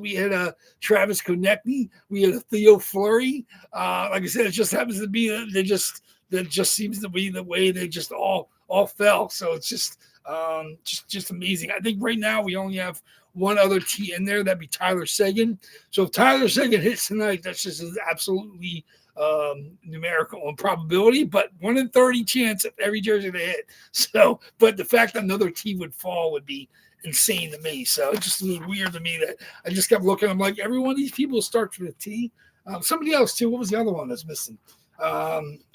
We had Travis Konechny. We had a Theo Fleury. Like I said, it just happens to be that just seems to be the way they just all fell. So it's just amazing. I think right now we only have one other T in there. That'd be Tyler Seguin. So if Tyler Seguin hits tonight, that's just absolutely numerical improbability, but 1 in 30 chance of every jersey they hit. So, but the fact that another T would fall would be insane to me. So it just was weird to me that I just kept looking. I'm like, every one of these people starts with a T. Somebody else too. What was the other one that's missing?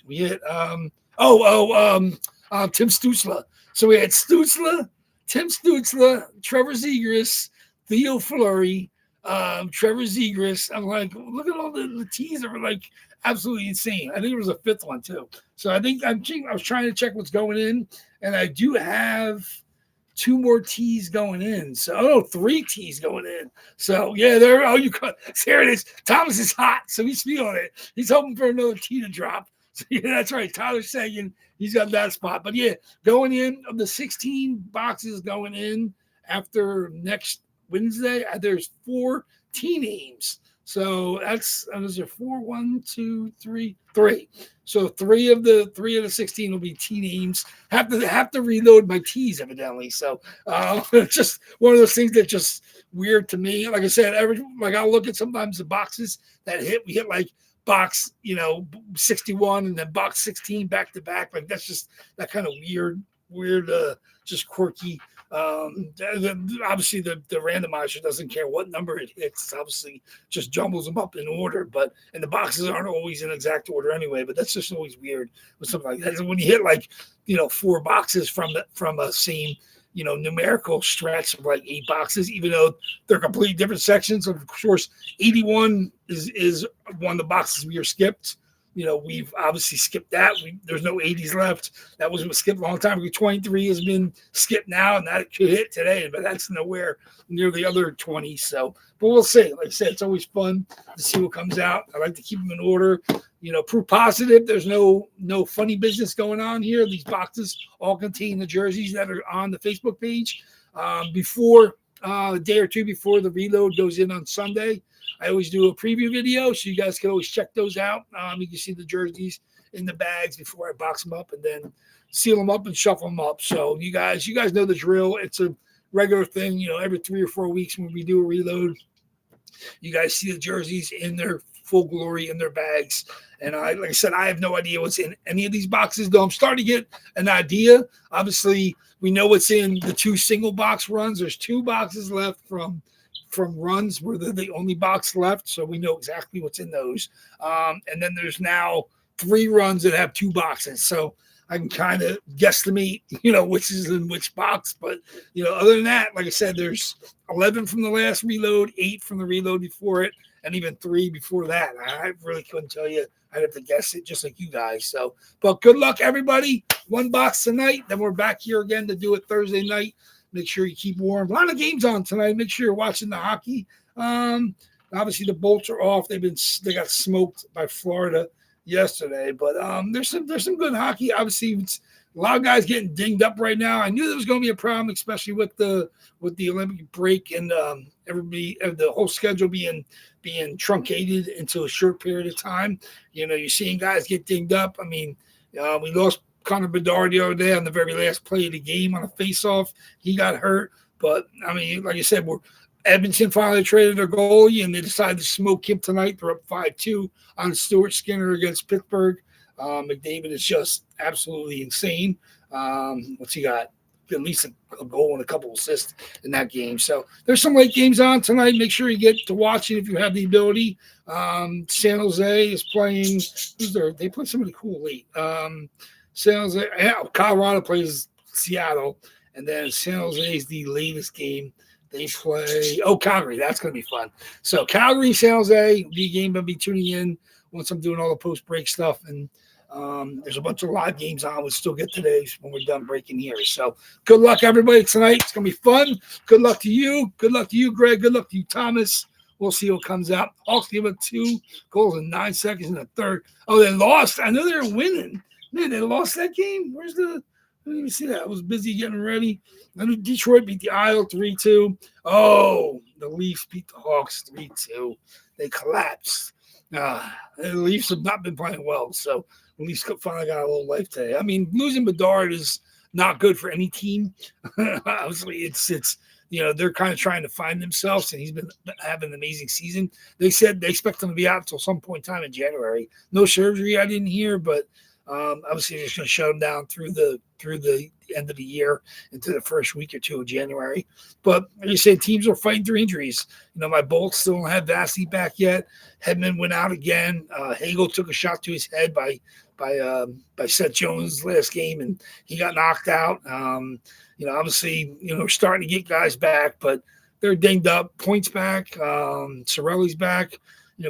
We hit Tim Stutzla. So we had Stutzla, Tim Stutzla, Trevor Zegras, Theo Fleury, Trevor Zegras. I'm like, look at all the T's that were like absolutely insane. I think there was a fifth one too. So I was trying to check what's going in, and I do have 2 more T's going in. So 3 T's going in. So yeah, there it is. Thomas is hot, so he's feeling it. He's hoping for another T to drop. So yeah, that's right. Tyler Seguin, he's got that spot. But yeah, going in of the 16 boxes going in after next Wednesday, there's 4 T names. So is there 4? 1, 2, 3, 3. So 3 of the 16 will be T names. Have to reload my T's evidently. So it's just one of those things that just weird to me. Like I said, I'll look at sometimes the boxes that we hit like box 61 and then box 16 back to back. Like that's just that kind of weird just quirky. Obviously the randomizer doesn't care what number it hits. Obviously just jumbles them up in order, and the boxes aren't always in exact order anyway, but that's just always weird with something like that. And when you hit 4 boxes from a same numerical stretch of like 8 boxes, even though they're completely different sections. Of course, 81 is one of the boxes we are skipped. We've obviously skipped that. There's no 80s left. That was skipped a long time ago. 23 has been skipped now, and that could hit today, but that's nowhere near the other 20. So, but we'll see. Like I said, it's always fun to see what comes out. I like to keep them in order. Proof positive. There's no funny business going on here. These boxes all contain the jerseys that are on the Facebook page. Before a day or two before the reload goes in on Sunday, I always do a preview video, so you guys can always check those out. You can see the jerseys in the bags before I box them up and then seal them up and shuffle them up. So you guys know the drill. It's a regular thing. Every 3 or 4 weeks when we do a reload, you guys see the jerseys in their full glory in their bags. And like I said, I have no idea what's in any of these boxes, though I'm starting to get an idea. Obviously, we know what's in the 2 single box runs. There's 2 boxes left from runs where they're the only box left, so we know exactly what's in those. And then there's now 3 runs that have 2 boxes, so I can kind of guesstimate, which is in which box. But other than that, like I said, there's 11 from the last reload, 8 from the reload before it, and even 3 before that. I really couldn't tell you. I'd have to guess it just like you guys. So, but good luck, everybody. 1 box tonight, then we're back here again to do it Thursday night. Make sure you keep warm. A lot of games on tonight. Make sure you're watching the hockey. Obviously the Bolts are off. They got smoked by Florida yesterday, but there's some good hockey. Obviously, it's a lot of guys getting dinged up right now. I knew there was going to be a problem, especially with the Olympic break and the whole schedule being truncated into a short period of time. You're seeing guys get dinged up. I mean, we lost Connor Bedard the other day on the very last play of the game on a face-off. He got hurt. But, I mean, like I said, Edmonton finally traded their goalie, and they decided to smoke him tonight. They're up 5-2 on Stuart Skinner against Pittsburgh. McDavid is just absolutely insane. What's he got? At least a goal and a couple assists in that game. So there's some late games on tonight. Make sure you get to watch it if you have the ability. San Jose is playing. They play somebody cool late. San Jose, Colorado plays Seattle, and then San Jose is the latest game. They play Calgary. That's going to be fun. So Calgary, San Jose, the game I'll be tuning in once I'm doing all the post break stuff. And there's a bunch of live games on. We'll still get today's when we're done breaking here. So good luck, everybody, tonight. It's going to be fun. Good luck to you. Good luck to you, Greg. Good luck to you, Thomas. We'll see what comes out. Hawks give up 2 goals in 9 seconds in the third. Oh, they lost. I know they're winning. Man, they lost that game. Where's the I didn't even see that. I was busy getting ready. And Detroit beat the Isle 3-2. Oh, the Leafs beat the Hawks 3-2. They collapsed. The Leafs have not been playing well, so the Leafs finally got a little life today. I mean, losing Bedard is not good for any team. Obviously, it's they're kind of trying to find themselves, and he's been having an amazing season. They said they expect him to be out until some point in time in January. No surgery, I didn't hear, but obviously they're just going to shut him down through the end of the year into the first week or two of January. But like you said, teams are fighting through injuries. My Bolts still don't have Vasi back yet. Hedman went out again. Hagel took a shot to his head by Seth Jones last game, and he got knocked out. Obviously, we're starting to get guys back, but they're dinged up. Points back. Sorelli's back.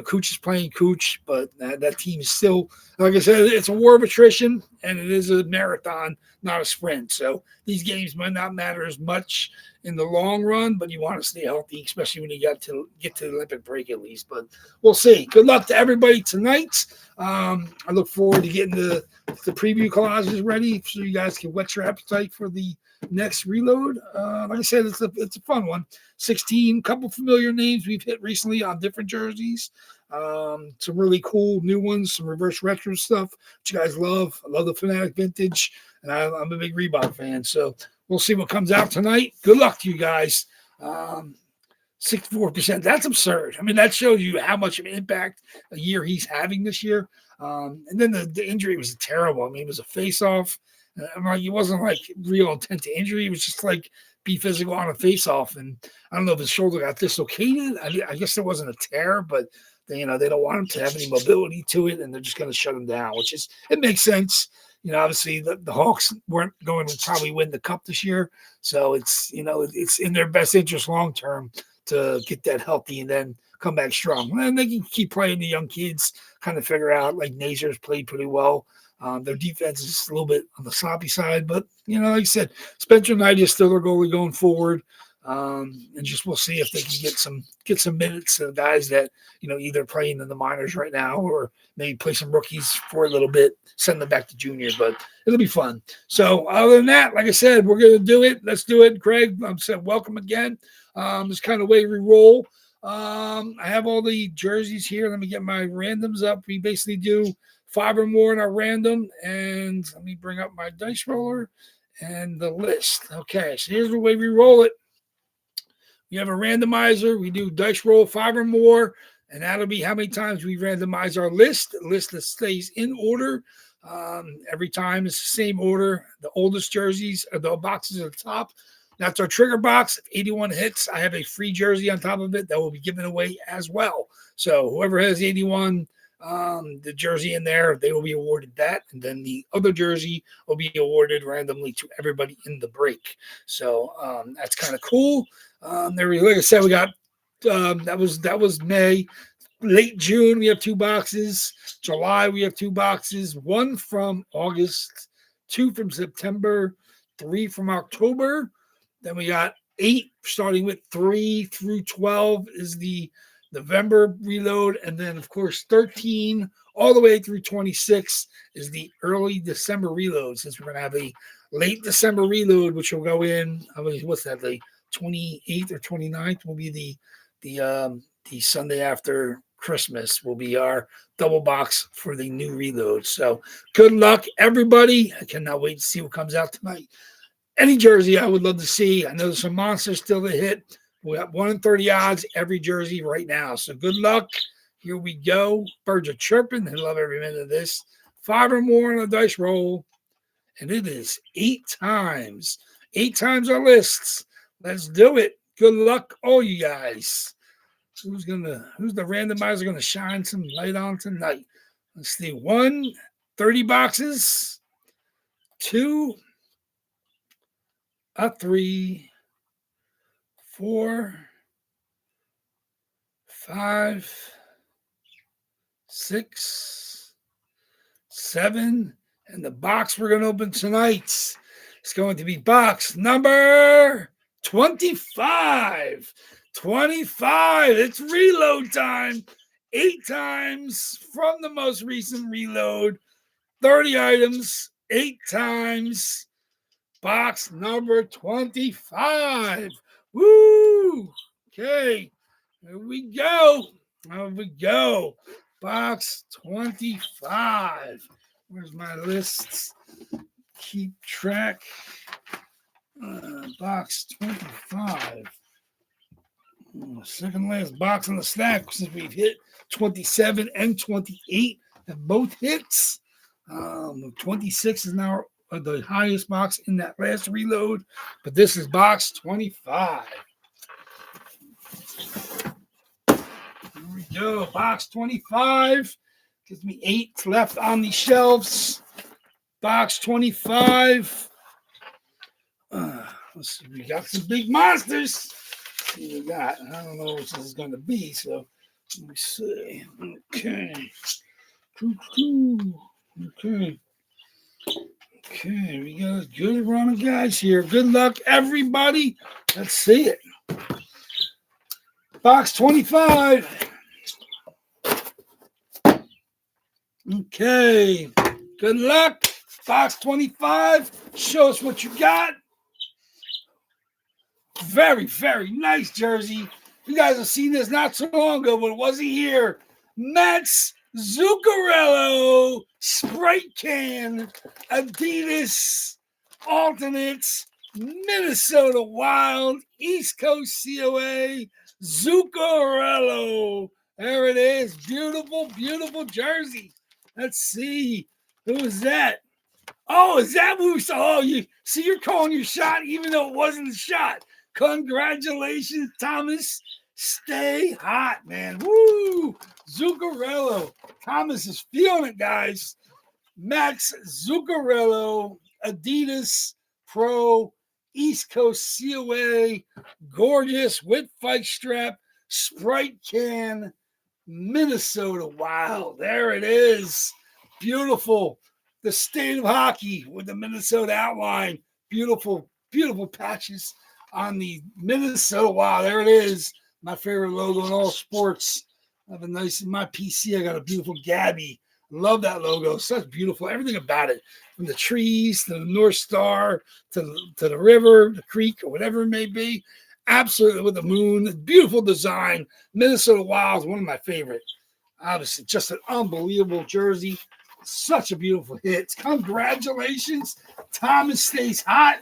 Cooch is playing Cooch, but that team is still, like I said, it's a war of attrition, and it is a marathon, not a sprint. So these games might not matter as much in the long run, but you want to stay healthy, especially when you get to the Olympic break at least. But we'll see. Good luck to everybody tonight. I look forward to getting the preview collages ready so you guys can whet your appetite for the next reload. Like I said, it's a fun one. 16, couple familiar names we've hit recently on different jerseys. Some really cool new ones, some reverse retro stuff, which you guys love. I love the Fanatic Vintage, and I'm a big Reebok fan. So we'll see what comes out tonight. Good luck to you guys. 64%. That's absurd. I mean, that shows you how much of an impact a year he's having this year. And then the injury was terrible. I mean, it was a face-off. I'm like, it wasn't like real intent to injury. It was just like be physical on a face-off. And I don't know if his shoulder got dislocated. I guess there wasn't a tear, but they don't want him to have any mobility to it, and they're just going to shut him down, it makes sense. Obviously the Hawks weren't going to probably win the cup this year. So it's in their best interest long-term to get that healthy and then come back strong. And they can keep playing the young kids, kind of figure out, like Nazar's played pretty well. Their defense is a little bit on the sloppy side, but like I said, Spencer Knight is still their goalie going forward. And just we'll see if they can get some minutes to the guys that either playing in the minors right now or maybe play some rookies for a little bit, send them back to junior. But it'll be fun. So other than that, like I said, we're gonna do it. Let's do it, Craig. I'm saying welcome again. This kind of way we roll. I have all the jerseys here. Let me get my randoms up. We basically do 5 or more in our random, and let me bring up my dice roller and the list. Okay, so here's the way we roll it. We have a randomizer. We do dice roll 5 or more, and that'll be how many times we randomize our list. The list that stays in order. Every time it's the same order. The oldest jerseys are the boxes at the top. That's our trigger box. If 81 hits, I have a free jersey on top of it that will be given away as well. So whoever has 81, the jersey in there, they will be awarded that. And then the other jersey will be awarded randomly to everybody in the break. So that's kind of cool. Like I said, we got that was May. Late June, we have 2 boxes. July, we have 2 boxes. 1 from August, 2 from September, 3 from October. Then we got 8, starting with 3 through 12 is the November reload. And then, of course, 13 all the way through 26 is the early December reload, since we're going to have a late December reload, which will go in, what's that, the 28th or 29th will be the Sunday after Christmas will be our double box for the new reload. So good luck, everybody. I cannot wait to see what comes out tonight. Any jersey I would love to see. I know there's some monsters still to hit. We got 1 in 30 odds every jersey right now. So good luck. Here we go. Birds are chirping. I love every minute of this. 5 or more on a dice roll. And it is 8 times. 8 times our lists. Let's do it. Good luck, all you guys. Who's the randomizer gonna shine some light on tonight? Let's see. 1, 30 boxes. 2, a 3, 4, 5, 6, 7, and the box we're going to open tonight is going to be box number 25. 25. It's reload time. 8 times from the most recent reload. 30 items, 8 times. box number 25. Woo! Okay, here we go. Here we go. Box 25. Where's my lists? Keep track. Box 25. Second last box on the stack since we've hit 27 and 28 have both hits. 26 is now the highest box in that last reload, but this is box 25. Here we go. Box 25 gives me 8 left on the shelves. Box 25. Let's see. We got some big monsters. Let's see what we got. I don't know what this is going to be, so let me see. Okay. Okay. Okay, we got a good run of guys here. Good luck, everybody. Let's see it. Box 25. Okay. Good luck. Box 25. Show us what you got. Very, very nice jersey. You guys have seen this not so long ago, but it wasn't here. Mets Zuccarello Sprite Can Adidas Alternates Minnesota Wild East Coast COA Zuccarello. There it is. Beautiful, beautiful jersey. Let's see. Who is that? Oh, is that who we saw? Oh, you see, you're calling your shot even though it wasn't a shot. Congratulations, Thomas. Stay hot, man. Woo! Zuccarello. Thomas is feeling it, guys. Max Zuccarello, Adidas Pro, East Coast COA, gorgeous with fight strap, Sprite Can, Minnesota Wild. There it is. Beautiful. The state of hockey with the Minnesota outline. Beautiful, beautiful patches on the Minnesota Wild. There it is. My favorite logo in all sports. I have a nice, in my PC, I got a beautiful Gabby. Love that logo. Such beautiful, everything about it. From the trees to the North Star to the river, the creek, or whatever it may be. Absolutely with the moon. Beautiful design. Minnesota Wild is one of my favorite. Obviously, just an unbelievable jersey. Such a beautiful hit. Congratulations. Thomas stays hot.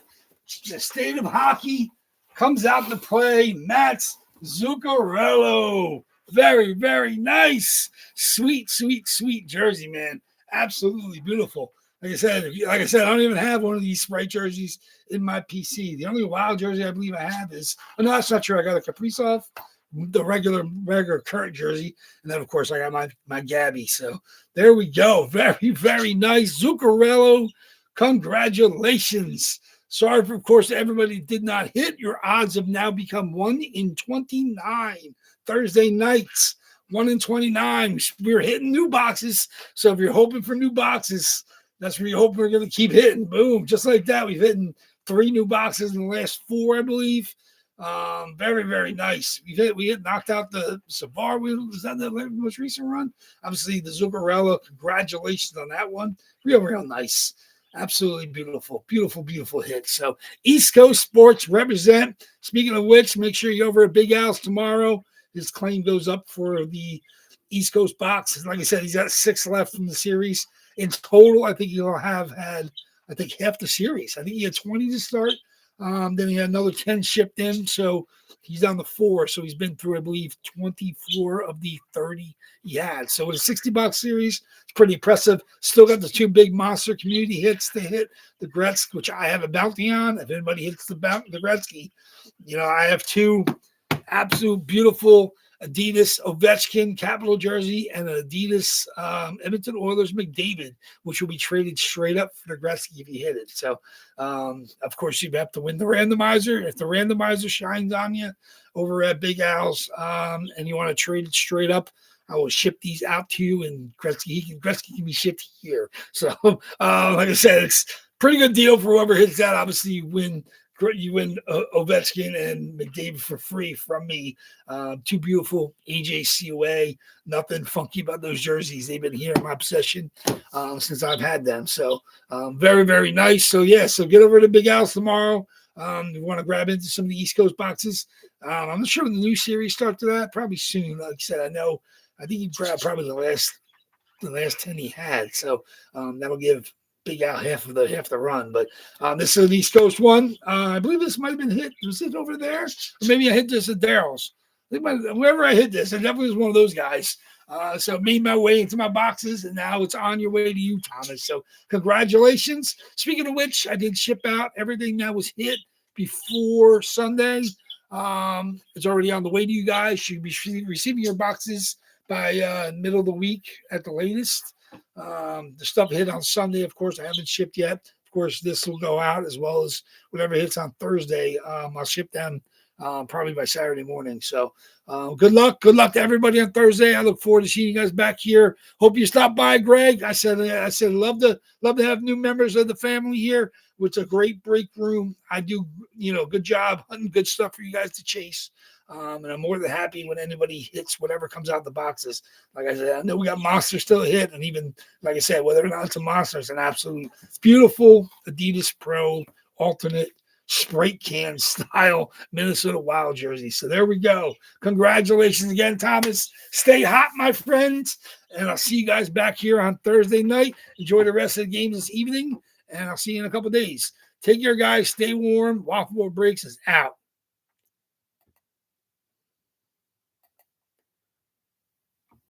The state of hockey comes out to play. Mats Zuccarello. Very, very nice. Sweet, sweet, sweet jersey, man. Absolutely beautiful. Like I said, I don't even have one of these Sprite jerseys in my PC. The only Wild jersey I believe I have is, oh, no, that's not true. I got a Kaprizov, the regular current jersey. And then, of course, I got my Gabby. So there we go. Very, very nice. Zuccarello, congratulations. Sorry for, of course, everybody did not hit. Your odds have now become 1 in 29. Thursday nights, 1 in 29. We're hitting new boxes. So if you're hoping for new boxes, that's where you hope we're going to keep hitting. Boom. Just like that. We've hit 3 new boxes in the last 4, I believe. Very, very nice. We hit knocked out the Savar. Was that the most recent run? Obviously, the Zuccarello. Congratulations on that one. Real, real nice. Absolutely beautiful, beautiful, beautiful hit. So East Coast Sports represent. Speaking of which, make sure you're over at Big Al's tomorrow. His claim goes up for the East Coast box. Like I said, he's got 6 left from the series. In total, I think he'll have had, half the series. I think he had 20 to start. Then he had another 10 shipped in. So he's down to 4. So he's been through, I believe, 24 of the 30 he had. So with a 60-box series, it's pretty impressive. Still got the 2 big monster community hits to hit. The Gretzky, which I have a bounty on. If anybody hits the Gretzky, I have 2 absolute beautiful Adidas Ovechkin Capital jersey and an Adidas Edmonton Oilers McDavid, which will be traded straight up for the Gretzky if you hit it. So, of course, you have to win the randomizer. If the randomizer shines on you over at Big Al's and you want to trade it straight up, I will ship these out to you, and Gretzky can be shipped here. So, like I said, it's a pretty good deal for whoever hits that. Obviously, you win You win Ovechkin and McDavid for free from me. Two beautiful AJCOA. Nothing funky about those jerseys. They've been here in my possession since I've had them. So very, very nice. So, yeah, so get over to Big Al's tomorrow. You want to grab into some of the East Coast boxes. I'm not sure when the new series starts to that. Probably soon. Like I said, I think he grabbed probably the last 10 he had. So that'll give Big Al half the run. But this is an East Coast one. I believe this might have been hit. Was it over there? Or maybe I hit this at Daryl's. Wherever I hit this, it definitely was one of those guys. So made my way into my boxes, and now it's on your way to you, Thomas. So congratulations. Speaking of which, I did ship out everything that was hit before Sunday. It's already on the way to you guys. You'll be receiving your boxes by middle of the week at the latest. The stuff hit on Sunday, of course, I haven't shipped yet. Of course, this will go out as well as whatever hits on Thursday. I'll ship them probably by Saturday morning. So good luck. Good luck to everybody on Thursday. I look forward to seeing you guys back here. Hope you stop by, Greg. I said, love to have new members of the family here. It's a great break room. I do, good job hunting good stuff for you guys to chase. And I'm more than happy when anybody hits whatever comes out the boxes. Like I said, I know we got Monster still hit. And even, like I said, whether or not it's a Monster, it's an absolute beautiful Adidas Pro alternate spray can style Minnesota Wild jersey. So there we go. Congratulations again, Thomas. Stay hot, my friends. And I'll see you guys back here on Thursday night. Enjoy the rest of the games this evening. And I'll see you in a couple days. Take care, guys. Stay warm. Waffleboard Breaks is out.